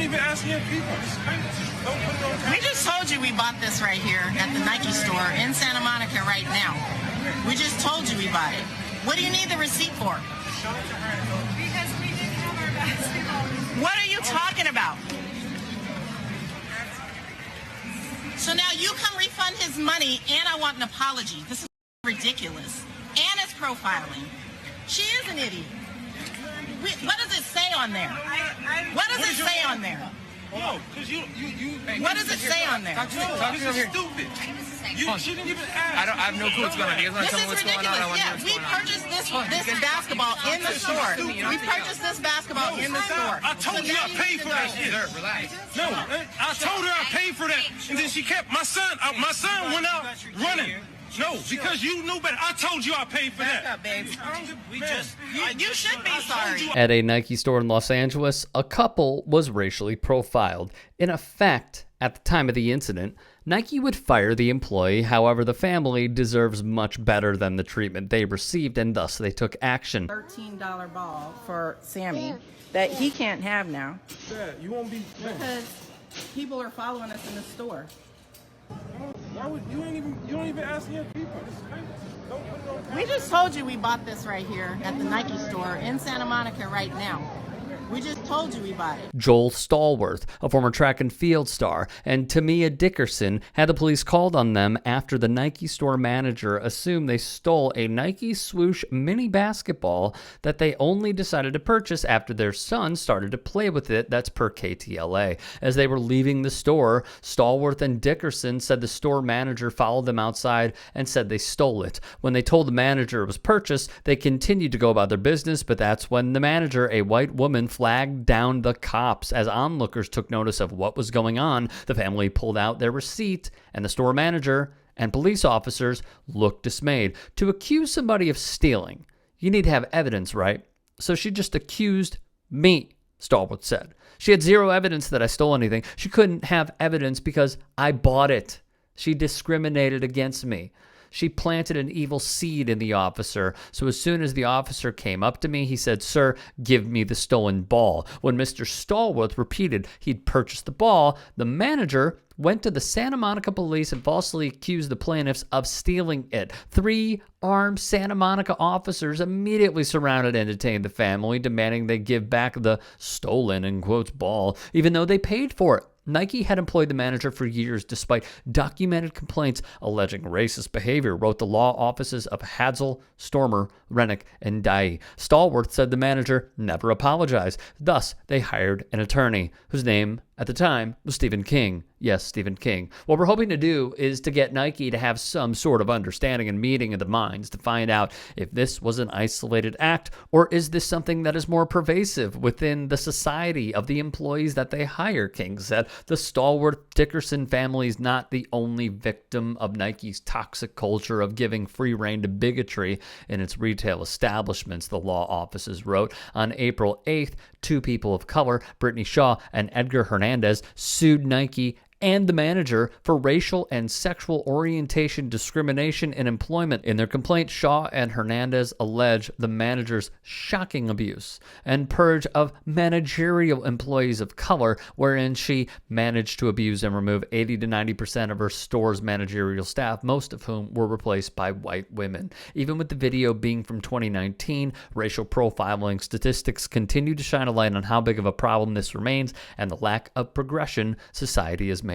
even asking your people. Don't put it on camera. We just told you we bought this right here at the Nike store in Santa Monica right now. We just told you we bought it. What do you need the receipt for? Because we didn't have our basketball. What are you talking about? So now you come refund his money and I want an apology. This is ridiculous. And it's profiling. She is an idiot. What does it say on there? What does it say on there? No, because you. What does it say on there? No, this is stupid. She didn't even ask. I have no clue what's going on. You guys want to tell me what's going on? Yeah, we purchased this basketball in the store. We purchased this basketball in the store. I told you I paid for that shit. Sir, relax. No, I told her I paid for that, and then she kept my son. My son went out running. No, because you knew better. I told you I paid for that. Back up, babe. You should be sorry. At a Nike store in Los Angeles, a couple was racially profiled. In effect, at the time of the incident, Nike would fire the employee. However, the family deserves much better than the treatment they received, and thus they took action. $13 ball for Sammy that he can't have now Dad, you won't be. because people are following us in the store. Why would you don't even ask your people? This is crazy. Don't put it on camera. We just told you we bought this right here at the Nike store in Santa Monica right now. We just told you we bought it. Joel Stallworth, a former track and field star, and Tamia Dickerson had the police called on them after the Nike store manager assumed they stole a Nike swoosh mini basketball that they only decided to purchase after their son started to play with it. That's per KTLA. As they were leaving the store, Stallworth and Dickerson said the store manager followed them outside and said they stole it. When they told the manager it was purchased, they continued to go about their business, but that's when the manager, a white woman, flagged down the cops. As onlookers took notice of what was going on, the family pulled out their receipt, and the store manager and police officers looked dismayed. To accuse somebody of stealing, you need to have evidence, right? So she just accused me, Stallworth said. She had zero evidence that I stole anything. She couldn't have evidence because I bought it. She discriminated against me. She planted an evil seed in the officer. So as soon as the officer came up to me, he said, "Sir, give me the stolen ball." When Mr. Stallworth repeated he'd purchased the ball, the manager went to the Santa Monica police and falsely accused the plaintiffs of stealing it. 3 armed Santa Monica officers immediately surrounded and detained the family, demanding they give back the stolen, in quotes, ball, even though they paid for it. Nike had employed the manager for years despite documented complaints alleging racist behavior, wrote the law offices of Hadsel, Stormer, Rennick, and Dye. Stallworth said the manager never apologized. Thus, they hired an attorney whose name at the time was Stephen King. Yes, Stephen King. What we're hoping to do is to get Nike to have some sort of understanding and meeting of the minds to find out if this was an isolated act or is this something that is more pervasive within the society of the employees that they hire, King said. The Stallworth Dickerson family is not the only victim of Nike's toxic culture of giving free rein to bigotry in its retail establishments, the law offices wrote. On April 8th, 2 people of color, Brittany Shaw and Edgar Hernandez, sued Nike and the manager for racial and sexual orientation discrimination in employment. In their complaint, Shaw and Hernandez allege the manager's shocking abuse and purge of managerial employees of color, wherein she managed to abuse and remove 80 to 90% of her store's managerial staff, most of whom were replaced by white women. Even with the video being from 2019, racial profiling statistics continue to shine a light on how big of a problem this remains and the lack of progression society is